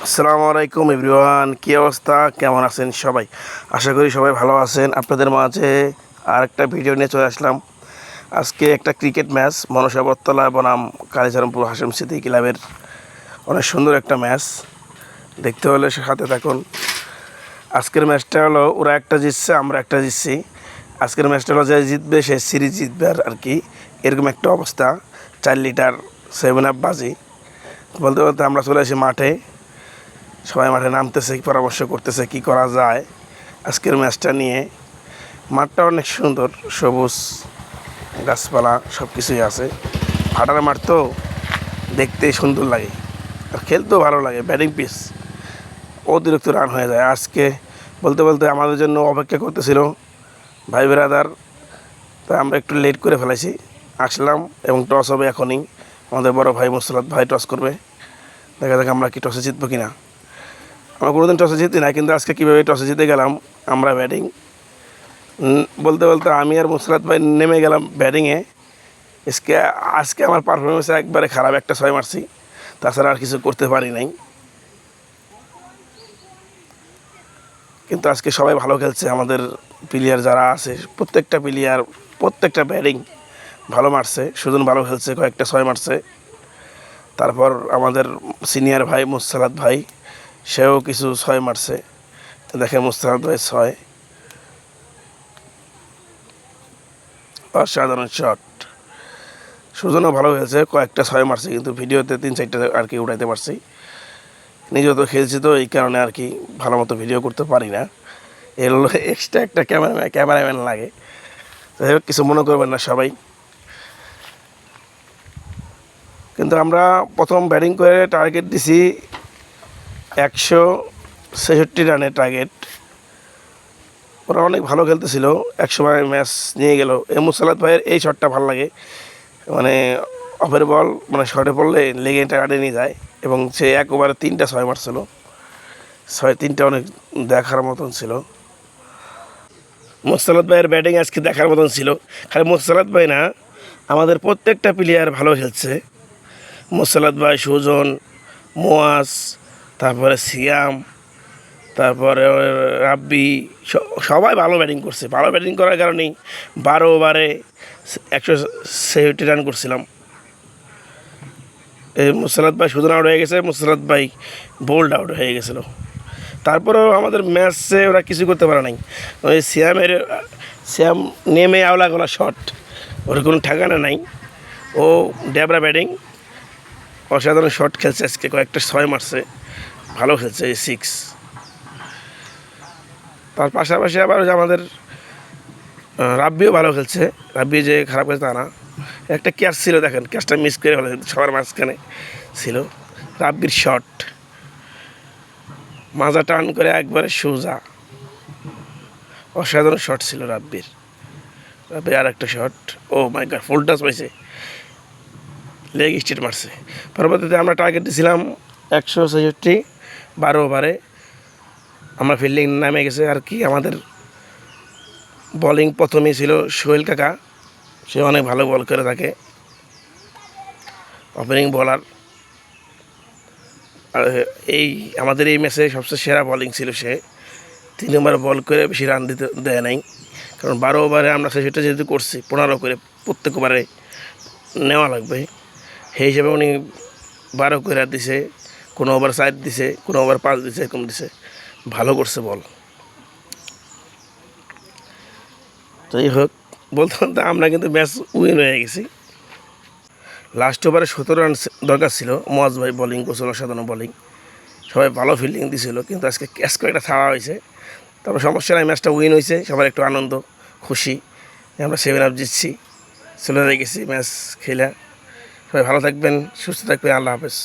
আসসালামু আলাইকুম এভরিওয়ান, কী অবস্থা, কেমন আছেন সবাই? আশা করি সবাই ভালো আছেন। আপনাদের মাঝে আর একটা ভিডিও নিয়ে চলে আসলাম। আজকে একটা ক্রিকেট ম্যাচ, মনসা বটতলা বনাম কালীচরণপুর হাশেম সিদ্দিকী ক্লাবের অনেক সুন্দর একটা ম্যাচ। দেখতে হলে সাথে থাকুন। আজকের ম্যাচটা হলো ওরা একটা জিতছে, আমরা একটা জিতছি। আজকের ম্যাচটা হলো যে জিতবে সে সিরিজ জিতবে আর কি, এরকম একটা অবস্থা। 4 লিটার 7 আপ বাজি বলতে বলতে আমরা চলে আসি মাঠে। সবাই মাঠে নামতেছে, পরামর্শ করতেছে কি করা যায় আজকের ম্যাচটা নিয়ে। মাঠটা অনেক সুন্দর, সবুজ গাছপালা সব কিছুই আছে। ফাটার মাঠ তো, দেখতেই সুন্দর লাগে আর খেলতেও ভালো লাগে। ব্যাটিং পিচ অতিরিক্ত রান হয়ে যায়। আজকে বলতে বলতে আমাদের জন্য অপেক্ষা করতেছিল ভাই বেরাদার, তাই আমরা একটু লেট করে ফেলেছি। আসলাম এবং টস হবে এখনই। আমাদের বড় ভাই মুসলাত ভাই টস করবে। দেখা যাক আমরা কি টসে জিতবো কিনা। আমরা কোনোদিন টসে জিতি না, কিন্তু আজকে কীভাবে টসে জিতে গেলাম। আমরা ব্যাটিং বলতে বলতে আমি আর মুসরাত ভাই নেমে গেলাম ব্যাটিংয়ে। আজকে আমার পারফরমেন্স একবারে খারাপ, একটা 6 মারছি, তাছাড়া আর কিছু করতে পারি নাই। কিন্তু আজকে সবাই ভালো খেলছে, আমাদের প্লেয়ার যারা আছে প্রত্যেকটা প্লেয়ার প্রত্যেকটা ব্যাটিং ভালো মারছে। সুজন ভালো খেলছে, কয়েকটা 6 মারছে। তারপর আমাদের সিনিয়র ভাই মুসালাত ভাই, সেও কিছু 6 মারছে। দেখে মুস্তাহাদ ভাই 6, অসাধারণ শট। সুজনও ভালো খেলছে, কয়েকটা 6 মারছে, কিন্তু ভিডিওতে 3-4টা আর কি উঠাইতে পারছি। নিজেও তো খেলছি, তো এই কারণে আর কি ভালো মতো ভিডিও করতে পারি না। এর হলো এক্সট্রা একটা ক্যামেরাম্যান লাগে। যাই হোক, কিছু মনে করবেন না সবাই। কিন্তু আমরা প্রথম ব্যাটিং করে টার্গেট দিছি 166 রানের টার্গেট। ওরা অনেক ভালো খেলতেছিল, একসময় ম্যাচ নিয়ে গেল। মুসালাত ভাইয়ের এই শটটা ভালো লাগে, মানে অফের বল, মানে শর্টে পড়লে লেগে টাকাটে নিয়ে যায়। এবং সে 1 ওভারে 3টা 6 মারছিল। 3টা অনেক দেখার মতন ছিল। মোসালাত ভাইয়ের ব্যাটিং আজকে দেখার মতন ছিল। খালি মোসালাত ভাই না, আমাদের প্রত্যেকটা প্লেয়ার ভালো খেলছে। মোসালাত ভাই, সুজন, মোয়াজ, তারপরে সিয়াম, তারপরে রাব্বি, সবাই ভালো ব্যাটিং করছে। ভালো ব্যাটিং করার কারণেই 12 ওভারে 167 রান করছিলাম। এই মুসালাত ভাই সুজন আউট হয়ে গেছে, মুসালাত ভাই বোল্ড আউট হয়ে গেছিলো। তারপরেও আমাদের ম্যাচে ওরা কিছু করতে পারে নাই। ওই শ্যাম নেমে আওলা গলা শট, ওর কোনো ঠেকানা নাই। ও ড্যাবরা ব্যাটিং, অসাধারণ শট খেলছে। আজকে কয়েকটা 6 মারছে, ভালো খেলছে। 6। তার পাশাপাশি আবার আমাদের রাব্বিও ভালো খেলছে। রাব্বি যে খারাপ খেলছে তা না। একটা ক্যাচ ছিল, দেখেন ক্যাচটা মিস করে ফেলে, সবার মাঝখানে ছিল। রাব্বির শট মাজা টান করে একবারে সোজা, অসাধারণ শট ছিল রাব্বির। আর একটা শট, ও মাই গড, ফুল টাচ পাইছে, লেগ স্টেট মারছে। পরবর্তীতে আমরা টার্গেট দিয়েছিলাম 166, 12 ওভারে। আমরা ফিল্ডিং নামে গেছে আর কি। আমাদের বলিং প্রথমেই ছিল সোহেল কাকা, সে অনেক ভালো বল করে থাকে, ওপেনিং বলার। আর আমাদের এই ম্যাচে সবচেয়ে সেরা বলিং ছিল সে। 3 নম্বর বল করে বেশি রান দিতে দেয় নাই, কারণ 12 ওভারে আমরা সেটা যেহেতু করছি 15 করে প্রত্যেক ওভারে নেওয়া লাগবে, সেই হিসেবে উনি 12 করে দিছে। কোনো ওভার 4 দিছে, কোনো ওভার 5 দিছে, এরকম দিছে। ভালো করছে বল। যাই হোক, বলতে বলতে আমরা কিন্তু ম্যাচ উইন হয়ে গেছি। লাস্ট ওভারে 17 রান দরকার ছিল। মোয়াজ ভাই বোলিং করছিল, অসাধারণ বোলিং, সবাই ভালো ফিল্ডিং দিছিল। কিন্তু আজকে ক্যাচ কয়েকটা ছাড়া হয়েছে। তবে সমস্যা নাই, ম্যাচটা উইন হয়েছে, সবার একটু আনন্দ খুশি। আমরা 7 আপ জিতছি, চলে গেছি ম্যাচ খেলে। সবাই ভালো থাকবেন, সুস্থ থাকবেন, আল্লাহ হাফেজ।